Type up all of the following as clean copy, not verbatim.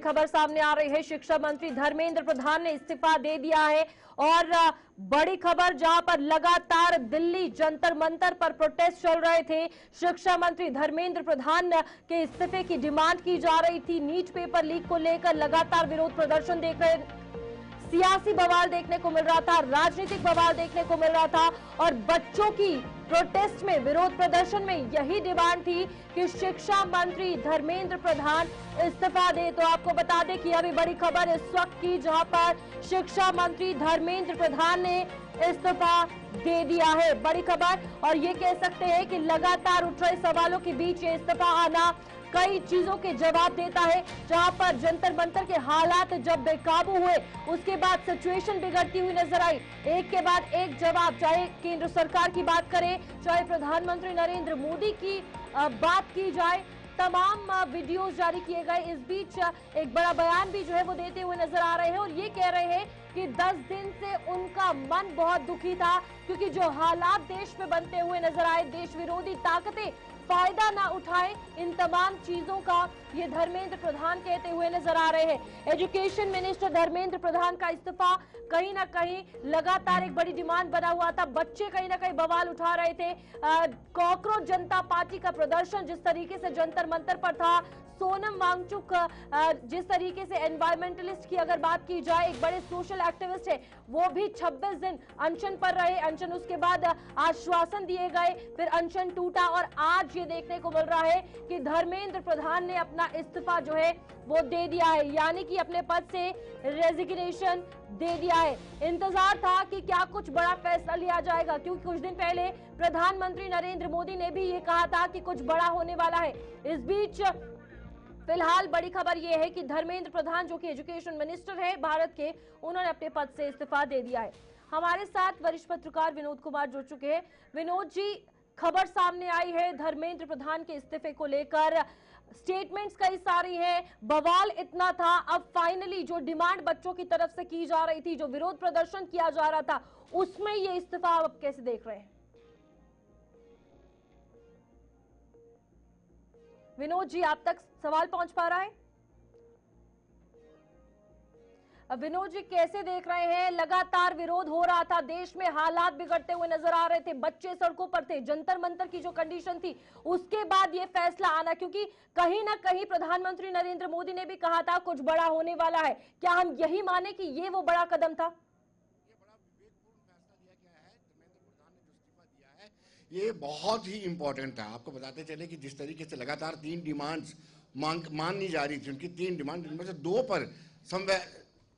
खबर सामने आ रही है। शिक्षा मंत्री धर्मेंद्र प्रधान ने इस्तीफा दे दिया है और बड़ी खबर, जहां पर लगातार दिल्ली जंतर मंतर पर प्रोटेस्ट चल रहे थे। शिक्षा मंत्री धर्मेंद्र प्रधान के इस्तीफे की डिमांड की जा रही थी। नीट पेपर लीक को लेकर लगातार विरोध प्रदर्शन देख रहे, सियासी बवाल देखने को मिल रहा था, राजनीतिक बवाल देखने को मिल रहा था और बच्चों की प्रोटेस्ट में, विरोध प्रदर्शन में यही डिमांड थी कि शिक्षा मंत्री धर्मेंद्र प्रधान इस्तीफा दे। तो आपको बता दें कि अभी बड़ी खबर इस वक्त की, जहां पर शिक्षा मंत्री धर्मेंद्र प्रधान ने इस्तीफा दे दिया है। बड़ी खबर, और ये कह सकते हैं कि लगातार उठ रहे सवालों के बीच ये इस्तीफा आना कई चीजों के जवाब देता है। जहां पर जंतर मंतर के हालात जब बेकाबू हुए, उसके बाद सिचुएशन बिगड़ती हुई नजर आई। एक के बाद एक जवाब, चाहे केंद्र सरकार की बात करें, चाहे प्रधानमंत्री नरेंद्र मोदी की बात की जाए, तमाम वीडियोस जारी किए गए। इस बीच एक बड़ा बयान भी जो है वो देते हुए नजर आ रहे हैं और ये कह रहे हैं कि 10 दिन से उनका मन बहुत दुखी था, क्योंकि जो हालात देश में बनते हुए नजर आए, देश विरोधी ताकतें फायदा ना उठाए इन तमाम चीजों का, ये धर्मेंद्र प्रधान कहते हुए नजर आ रहे हैं। एजुकेशन मिनिस्टर धर्मेंद्र प्रधान का इस्तीफा कहीं ना कहीं लगातार एक बड़ी डिमांड बना हुआ था। बच्चे कहीं ना कहीं बवाल उठा रहे थे। कॉकरोच जनता पार्टी का प्रदर्शन जिस तरीके से जंतर मंतर पर था, सोनम वांगचुक जिस तरीके से एनवायरमेंटलिस्ट की अगर बात की जाए, एक बड़े सोशल एक्टिविस्ट है, वो भी 26 दिन अनशन पर रहे। अनशन उसके बाद आश्वासन दिए गए, फिर अनशन टूटा और आज ये देखने को मिल रहा है कि धर्मेंद्र प्रधान ने अपना इस्तीफा जो है वो दे दिया है, यानी कि अपने पद से रेजिग्नेशन दे दिया है। इंतजार था कि क्या कुछ बड़ा फैसला लिया जाएगा, क्योंकि कुछ दिन पहले प्रधानमंत्री नरेंद्र मोदी ने भी ये कहा था कि कुछ बड़ा होने वाला है। इस बीच फिलहाल बड़ी खबर यह है कि धर्मेंद्र प्रधान, जो कि एजुकेशन मिनिस्टर है भारत के, उन्होंने अपने पद से इस्तीफा दे दिया है। हमारे साथ वरिष्ठ पत्रकार विनोद कुमार जुड़ चुके हैं। विनोद जी, खबर सामने आई है धर्मेंद्र प्रधान के इस्तीफे को लेकर, स्टेटमेंट्स कई सारी हैं, बवाल इतना था, अब फाइनली जो डिमांड बच्चों की तरफ से की जा रही थी, जो विरोध प्रदर्शन किया जा रहा था, उसमें ये इस्तीफा अब कैसे देख रहे हैं? विनोद जी, आप तक सवाल पहुंच पा रहा है? विनोद जी, कैसे देख रहे हैं? लगातार विरोध हो रहा था, देश में हालात बिगड़ते हुए नजर आ रहे थे, बच्चे सड़कों पर थे, जंतर मंतर की जो कंडीशन थी, उसके बाद ये फैसला आना, क्योंकि कहीं ना कहीं प्रधानमंत्री नरेंद्र मोदी ने भी कहा था कुछ बड़ा होने वाला है। क्या हम यही माने कि ये वो बड़ा कदम था? ये बहुत ही इंपॉर्टेंट था। आपको बताते चले कि जिस तरीके से लगातार 3 डिमांड्स मानी जा रही थी, उनकी 3 डिमांड, जिनमें से 2 पर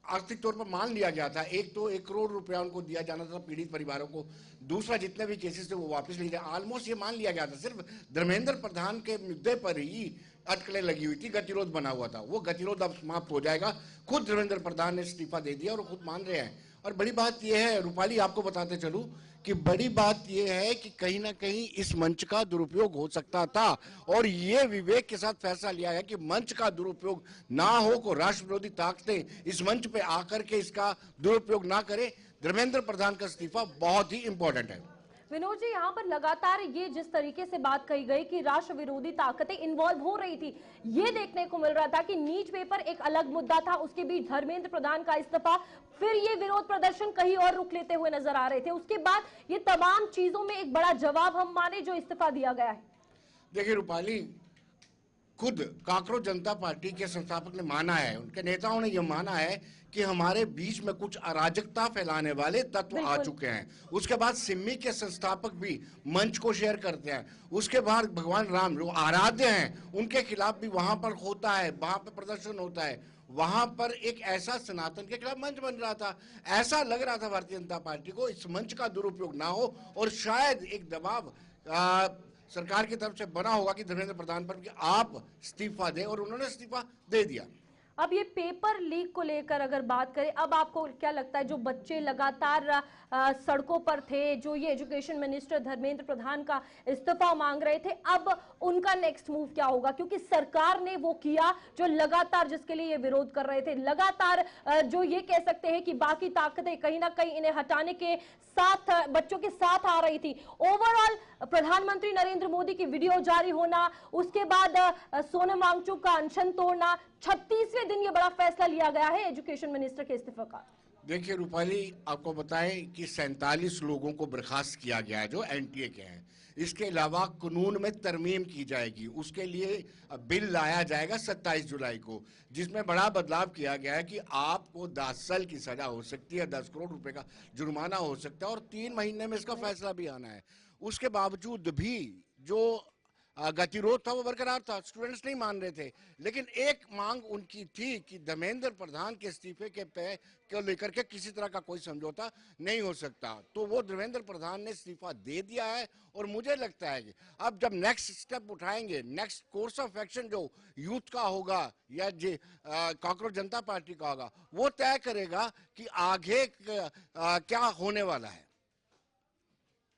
आर्थिक तौर पर मान लिया गया था। एक तो 1 करोड़ रुपया उनको दिया जाना था पीड़ित परिवारों को, दूसरा जितने भी केसेस थे वो वापस लिए जाए। ऑलमोस्ट ये मान लिया गया था। सिर्फ धर्मेंद्र प्रधान के मुद्दे पर ही अटकलें लगी हुई थी, गतिरोध बना हुआ था। वो गतिरोध अब समाप्त हो जाएगा। खुद धर्मेंद्र प्रधान ने इस्तीफा दे दिया और खुद मान रहे हैं। और बड़ी बात यह है रूपाली, आपको बताते चलूं कि बड़ी बात यह है कि कहीं ना कहीं इस मंच का दुरुपयोग हो सकता था और ये विवेक के साथ फैसला लिया है कि मंच का दुरुपयोग ना हो, को राष्ट्र विरोधी ताकतें इस मंच पे आकर के इसका दुरुपयोग ना करे। धर्मेंद्र प्रधान का इस्तीफा बहुत ही इंपॉर्टेंट है। विनोद जी, यहाँ पर लगातार ये जिस तरीके से बात कही गई कि राष्ट्र विरोधी ताकतें इन्वॉल्व हो रही थी, ये देखने को मिल रहा था कि नीट पेपर एक अलग मुद्दा था, उसके बीच धर्मेंद्र प्रधान का इस्तीफा, फिर ये विरोध प्रदर्शन कहीं और रुख लेते हुए नजर आ रहे थे। उसके बाद ये तमाम चीजों में एक बड़ा जवाब हम माने जो इस्तीफा दिया गया है। देखिए रूपाली, खुद कॉकरोच जनता पार्टी के संस्थापक ने माना है, उनके नेताओं ने यह माना है कि हमारे बीच में कुछ अराजकता फैलाने वाले तत्व आ चुके हैं। उसके बाद सिम्मी के संस्थापक भी मंच को शेयर करते हैं। उसके बाद भगवान राम जो आराध्य हैं उनके खिलाफ भी वहां पर होता है, वहां पर प्रदर्शन होता है। वहां पर एक ऐसा सनातन के खिलाफ मंच बन रहा था। ऐसा लग रहा था भारतीय जनता पार्टी को इस मंच का दुरुपयोग ना हो और शायद एक दबाव सरकार की तरफ से बना होगा कि धर्मेंद्र प्रधान पर कि आप इस्तीफा दें, और उन्होंने इस्तीफा दे दिया। अब ये पेपर लीक को लेकर अगर बात करें, अब आपको क्या लगता है, जो बच्चे लगातार सड़कों पर थे, जो ये एजुकेशन मिनिस्टर धर्मेंद्र प्रधान का इस्तीफा मांग रहे थे, अब उनका नेक्स्ट मूव क्या होगा? क्योंकि सरकार ने वो किया जो लगातार, जिसके लिए ये विरोध कर रहे थे, लगातार जो ये कह सकते हैं कि बाकी ताकतें कहीं ना कहीं इन्हें हटाने के साथ, बच्चों के साथ आ रही थी। ओवरऑल प्रधानमंत्री नरेंद्र मोदी की वीडियो जारी होना, उसके बाद सोनम वांगचुक का अनशन तोड़ना, 36वें दिन ये बड़ा फैसला लिया गया है एजुकेशन मिनिस्टर के इस्तीफे का। देखिए रूपाली, आपको बताएं कि 47 लोगों को बर्खास्त किया गया है जो एनटीए के हैं। इसके अलावा कानून में तरमीम की जाएगी, उसके लिए बिल लाया जाएगा 27 जुलाई को, जिसमें बड़ा बदलाव किया गया है कि आपको 10 साल की सजा हो सकती है, 10 करोड़ रुपए का जुर्माना हो सकता है और 3 महीने में इसका फैसला भी आना है। उसके बावजूद भी जो गतिरोध था वो बरकरार था, स्टूडेंट्स नहीं मान रहे थे। लेकिन एक मांग उनकी थी कि धर्मेंद्र प्रधान के इस्तीफे को लेकर के किसी तरह का कोई समझौता नहीं हो सकता। तो वो धर्मेंद्र प्रधान ने इस्तीफा दे दिया है और मुझे लगता है कि अब जब नेक्स्ट स्टेप उठाएंगे, नेक्स्ट कोर्स ऑफ एक्शन जो यूथ का होगा या कॉकरोच जनता पार्टी का होगा, वो तय करेगा कि आगे क्या होने वाला है।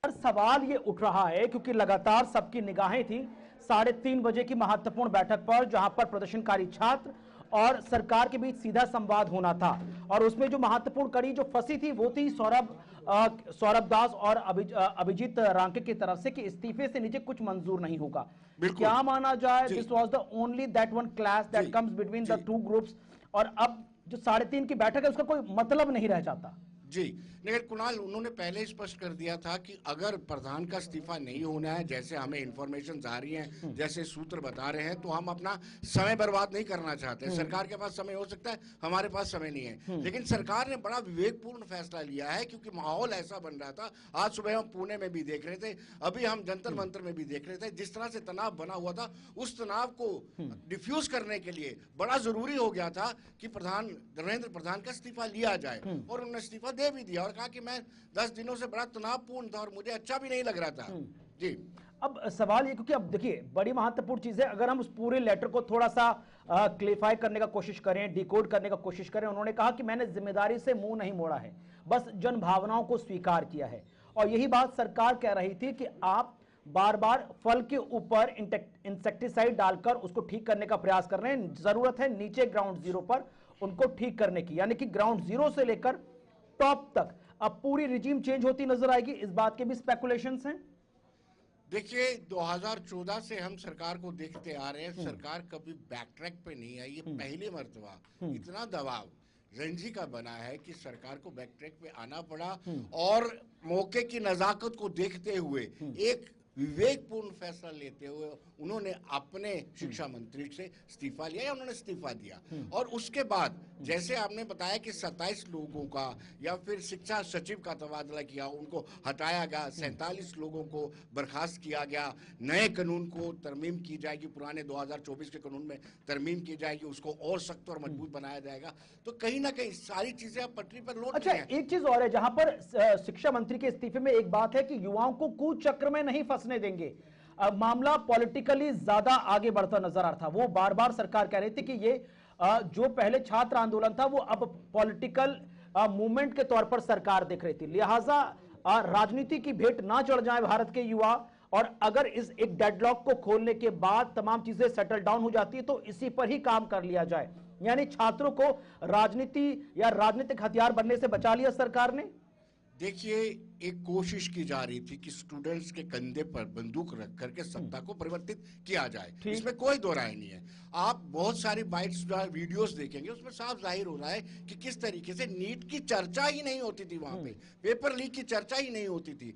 सवाल ये उठ रहा है क्योंकि लगातार सबकी निगाहें थी 3:30 बजे की महत्वपूर्ण बैठक पर, जहां पर प्रदर्शनकारी छात्र और सरकार के बीच सीधा संवाद होना था और उसमें जो महत्वपूर्ण कड़ी जो फंसी थी वो थी सौरभ दास और अभिजीत रांके की तरफ से कि इस्तीफे से नीचे कुछ मंजूर नहीं होगा। क्या माना जाए, this was the only that one clash that comes between the two groups, और अब जो 3:30 की बैठक है उसका कोई मतलब नहीं रह जाता। जी, लेकिन कुणाल, उन्होंने पहले स्पष्ट कर दिया था कि अगर प्रधान का इस्तीफा नहीं होना है, जैसे हमें इंफॉर्मेशन आ रही हैं, जैसे सूत्र बता रहे हैं, तो हम अपना समय बर्बाद नहीं करना चाहते। सरकार के पास समय हो सकता है, हमारे पास समय नहीं है। लेकिन सरकार ने बड़ा विवेकपूर्ण फैसला लिया है क्योंकि माहौल ऐसा बन रहा था। आज सुबह हम पुणे में भी देख रहे थे, अभी हम जंतर मंतर में भी देख रहे थे, जिस तरह से तनाव बना हुआ था, उस तनाव को डिफ्यूज करने के लिए बड़ा जरूरी हो गया था कि धर्मेंद्र प्रधान का इस्तीफा लिया जाए। और उन्होंने इस्तीफा दे भी दिया और कहा कि मैं 10 दिनों से बड़ा तनावपूर्ण था और मुझे अच्छा भी नहीं लग रहा था। जी, अब सवाल ये, क्योंकि अब देखिए बड़ी महत्वपूर्ण चीज है, अगर हम उस पूरे लेटर को थोड़ा सा क्लियरिफाई करने का कोशिश करें, डिकोड करने का कोशिश करें, उन्होंने कहा कि मैंने जिम्मेदारी से मुंह नहीं मोड़ा है, बस जन भावनाओं को स्वीकार किया है। और यही बात सरकार कह रही थी कि आप बार बार फल के ऊपर इंसेक्टिसाइड डालकर उसको ठीक करने का प्रयास कर रहे हैं, जरूरत है नीचे ग्राउंड जीरो पर उनको ठीक करने की, यानी कि ग्राउंड जीरो से लेकर टॉप तक अब पूरी रिजीम चेंज होती नजर आएगी। इस बात के भी स्पेकुलेशंस हैं। देखिए 2014 से हम सरकार को देखते आ रहे हैं, सरकार कभी बैक ट्रैक पे नहीं आई। ये पहली मर्तबा इतना दबाव रणजी का बना है कि सरकार को बैक ट्रैक पे आना पड़ा और मौके की नजाकत को देखते हुए एक विवेकपूर्ण फैसला लेते हुए उन्होंने अपने शिक्षा मंत्री से इस्तीफा लिया या उन्होंने इस्तीफा दिया। और उसके बाद जैसे आपने बताया कि 27 लोगों का या फिर शिक्षा सचिव का तबादला किया, उनको हटाया गया, 47 लोगों को बर्खास्त किया गया, नए कानून को तरमीम की जाएगी, पुराने 2024 के कानून में तरमीम की जाएगी, उसको और सख्त और मजबूत बनाया जाएगा। तो कहीं ना कहीं सारी चीजें अब पटरी पर लौट अच्छा, एक चीज और है जहां पर शिक्षा मंत्री के इस्तीफे में एक बात है कि युवाओं को कूचक्र में नहीं फंसने देंगे। मामला पॉलिटिकली ज्यादा आगे बढ़ता नजर आ रहा था। वो बार बार सरकार कह रही थी कि ये जो पहले छात्र आंदोलन था वो अब पॉलिटिकल मूवमेंट के तौर पर सरकार देख रही थी, लिहाजा राजनीति की भेंट ना चढ़ जाए भारत के युवा, और अगर इस एक डेडलॉक को खोलने के बाद तमाम चीजें सेटल डाउन हो जाती है तो इसी पर ही काम कर लिया जाए। यानी छात्रों को राजनीति या राजनीतिक हथियार बनने से बचा लिया सरकार ने। देखिए, एक कोशिश की जा रही थी कि स्टूडेंट्स के कंधे पर बंदूक रख करके सत्ता को परिवर्तित किया जाए, इसमें कोई दो राय नहीं है। आप बहुत सारी बाइट्स वीडियोस देखेंगे, उसमें साफ जाहिर हो रहा है कि किस तरीके से नीट की चर्चा ही नहीं होती थी वहां पे, पेपर लीक की चर्चा ही नहीं होती थी।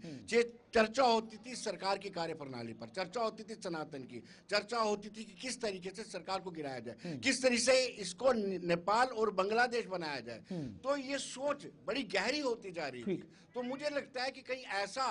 चर्चा होती थी सरकार की कार्यप्रणाली पर, चर्चा होती थी सनातन की, चर्चा होती थी कि किस तरीके से सरकार को गिराया जाए, किस तरीके से इसको नेपाल और बांग्लादेश बनाया जाए। तो ये सोच बड़ी गहरी होती जा रही थी। तो मुझे लगता है कि कहीं ऐसा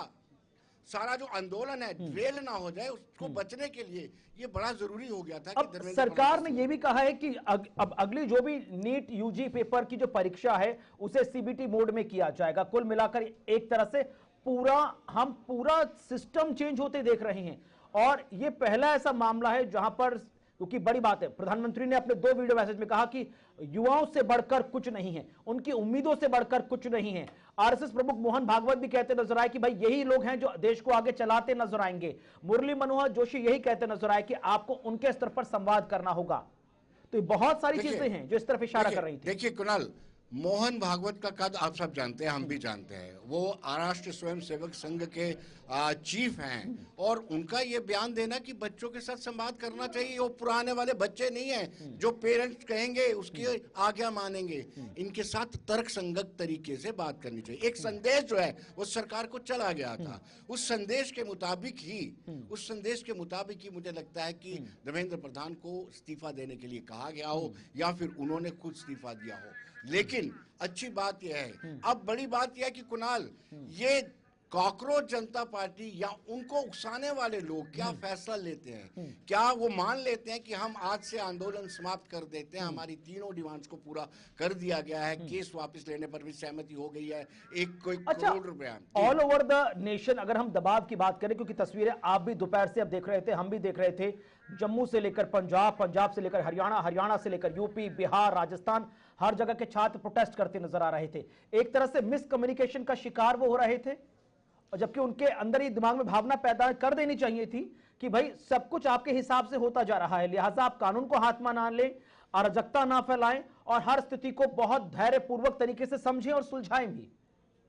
सारा जो आंदोलन है ड्रेल ना हो जाए, उसको बचने के लिए ये बड़ा जरूरी हो गया था। अब सरकार ने यह भी कहा है कि अब अगली जो भी नीट यूजी पेपर की जो परीक्षा है उसे सीबीटी मोड में किया जाएगा। कुल मिलाकर एक तरह से हम पूरा सिस्टम चेंज होते देख रहे हैं, और यह पहला ऐसा मामला है जहां पर, क्योंकि बड़ी बात है, प्रधानमंत्री ने अपने 2 वीडियो मैसेज में कहा कि युवाओं से बढ़कर कुछ नहीं है, उनकी उम्मीदों से बढ़कर कुछ नहीं है। आरएसएस प्रमुख मोहन भागवत भी कहते नजर आए कि भाई यही लोग हैं जो देश को आगे चलाते नजर आएंगे। मुरली मनोहर जोशी यही कहते नजर आए कि आपको उनके स्तर पर संवाद करना होगा। तो बहुत सारी चीजें हैं जो इस तरफ इशारा कर रही थी। देखिए कुणाल, मोहन भागवत का कद आप सब जानते हैं, हम भी जानते हैं। वो राष्ट्रीय स्वयंसेवक संघ के चीफ हैं और उनका ये बयान देना कि बच्चों के साथ संवाद करना चाहिए, वो पुराने वाले बच्चे नहीं हैं जो पेरेंट्स कहेंगे उसकी आज्ञा मानेंगे। इनके साथ तर्क संगत तरीके से बात करनी चाहिए। एक संदेश जो है वो सरकार को चला गया था, उस संदेश के मुताबिक ही मुझे लगता है कि धर्मेंद्र प्रधान को इस्तीफा देने के लिए कहा गया हो या फिर उन्होंने खुद इस्तीफा दिया हो। लेकिन अच्छी बात यह है, अब बड़ी बात यह है कि कुणाल, ये कॉकरोच जनता पार्टी या उनको उकसाने वाले लोग क्या फैसला लेते हैं? क्या वो मान लेते हैं कि हम आज से आंदोलन समाप्त कर देते हैं, हमारी तीनों डिमांड्स को पूरा कर दिया गया है, केस वापस लेने पर भी सहमति हो गई है, एक कोई करोड़ रुपया ऑल ओवर द नेशन अगर हम दबाव की बात करें, क्योंकि तस्वीरें आप भी दोपहर से अब देख रहे थे, हम भी देख रहे थे, जम्मू से लेकर पंजाब, पंजाब से लेकर हरियाणा, हरियाणा से लेकर यूपी, बिहार, राजस्थान, हर जगह के छात्र प्रोटेस्ट करते नजर आ रहे थे। एक तरह से मिसकम्युनिकेशन का शिकार वो हो रहे थे, और जबकि उनके अंदर ही दिमाग में भावना पैदा कर देनी चाहिए थी कि भाई सब कुछ आपके हिसाब से होता जा रहा है, लिहाजा आप कानून को हाथ में ना लें, अराजकता ना फैलाएं और हर स्थिति को बहुत धैर्यपूर्वक तरीके से समझें और सुलझाएं भी।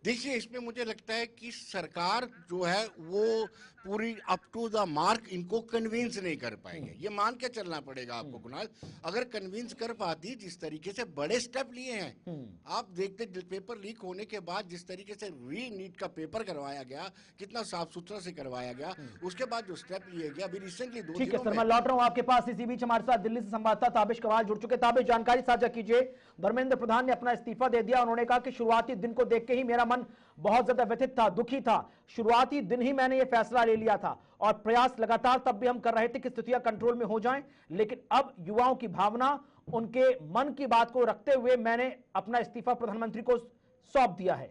देखिए, इसमें मुझे लगता है कि सरकार जो है वो पूरी अप टू द मार्क इनको कन्विंस नहीं कर पाएंगे। ये मान के चलना पड़ेगा आपको कुणाल। अगर कन्विंस कर पाती, जिस तरीके से बड़े स्टेप लिए हैं, आप देखते पेपर लीक होने के बाद जिस तरीके से री नीट का पेपर करवाया गया, कितना साफ सुथरा से करवाया गया, उसके बाद जो स्टेप लिए गए अभी रिसेंटली 2 ठीक है सर, मैं लौट रहा हूं आपके पास। इसी बीच हमारे साथ दिल्ली से संवाददाता ताबिश कमाल जुड़ चुके। ताबिश, जानकारी साझा कीजिए। धर्मेंद्र प्रधान ने अपना इस्तीफा दे दिया। उन्होंने कहा कि शुरुआती दिन को देख के ही मेरा मन बहुत ज्यादा व्यथित था, दुखी था। शुरुआती दिन ही मैंने यह फैसला ले लिया था और प्रयास लगातार तब भी हम कर रहे थे कि स्थितियां कंट्रोल में हो जाएं, लेकिन अब युवाओं की भावना, उनके मन की बात को रखते हुए मैंने अपना इस्तीफा प्रधानमंत्री को सौंप दिया है।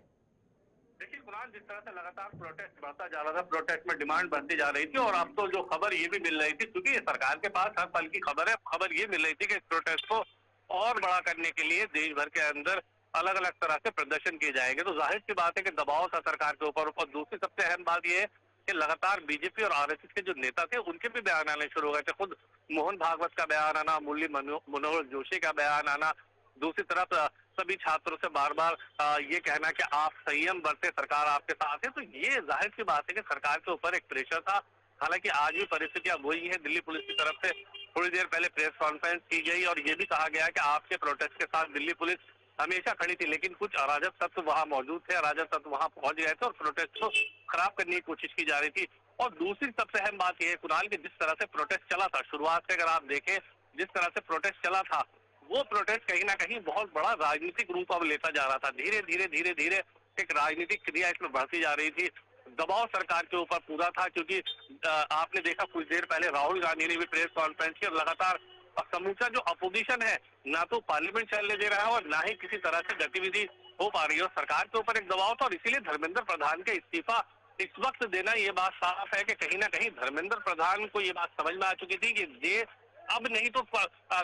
देखिए कुणाल, जिस तरह से लगातार प्रोटेस्ट बढ़ता जा रहा था, प्रोटेस्ट में डिमांड बढ़ती जा रही थी और अब तो जो खबर ये भी मिल रही थी, क्योंकि ये सरकार के पास हर पल की खबर है, खबर ये मिल रही थी कि इस प्रोटेस्ट को और बड़ा करने के लिए देश भर के अंदर अलग अलग तरह से प्रदर्शन किए जाएंगे। तो जाहिर सी बात है कि दबाव था सरकार के ऊपर। और दूसरी सबसे अहम बात यह है कि लगातार बीजेपी और आरएसएस के जो नेता थे उनके भी बयान आने शुरू हो गए थे। खुद मोहन भागवत का बयान आना, मुरली मनोहर जोशी का बयान आना, दूसरी तरफ सभी छात्रों से बार बार ये कहना कि आप संयम बरते, सरकार आपके साथ है। तो ये जाहिर सी बात है कि सरकार के ऊपर एक प्रेशर था। हालांकि आज भी परिस्थितियां वही है। दिल्ली पुलिस की तरफ से थोड़ी देर पहले प्रेस कॉन्फ्रेंस की गई और ये भी कहा गया कि आपके प्रोटेस्ट के साथ दिल्ली पुलिस हमेशा खड़ी थी, लेकिन कुछ अराजक तत्व वहां मौजूद थे, अराजक तत्व वहां पहुंच गए थे और प्रोटेस्ट को खराब करने की कोशिश की जा रही थी। और दूसरी सबसे अहम बात यह है कुणाल कि जिस तरह से प्रोटेस्ट चला था, शुरुआत से अगर आप देखें जिस तरह से प्रोटेस्ट चला था, वो प्रोटेस्ट कहीं ना कहीं बहुत बड़ा राजनीतिक रूप अब लेता जा रहा था। धीरे धीरे धीरे धीरे एक राजनीतिक क्रिया इसमें बढ़ती जा रही थी। दबाव सरकार के ऊपर पूरा था, क्योंकि आपने देखा कुछ देर पहले राहुल गांधी ने भी प्रेस कॉन्फ्रेंस की और लगातार समूचा जो अपोजिशन है ना तो पार्लियामेंट चलने दे रहा है और ना ही किसी तरह से गतिविधि हो पा रही है। और सरकार के ऊपर एक दबाव था और इसीलिए धर्मेंद्र प्रधान के इस्तीफा इस वक्त देना, ये बात साफ है कि कहीं ना कहीं धर्मेंद्र प्रधान को ये बात समझ में आ चुकी थी कि ये अब नहीं तो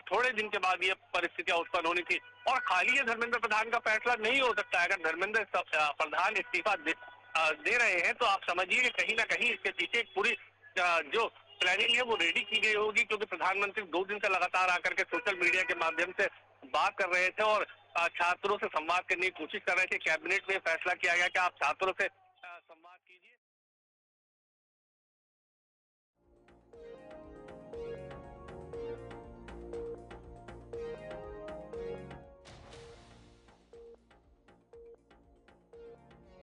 थोड़े दिन के बाद ये परिस्थितियां उत्पन्न होनी थी। और खाली ये धर्मेंद्र प्रधान का फैसला नहीं हो सकता है। अगर धर्मेंद्र प्रधान इस्तीफा दे रहे हैं तो आप समझिए कि कहीं ना कहीं इसके पीछे एक पूरी जो प्लानिंग है वो रेडी की गई होगी, क्योंकि प्रधानमंत्री 2 दिन से लगातार आकर के सोशल मीडिया के माध्यम से बात कर रहे थे और छात्रों से संवाद करने की कोशिश कर रहे थे। कैबिनेट में फैसला किया गया कि आप छात्रों से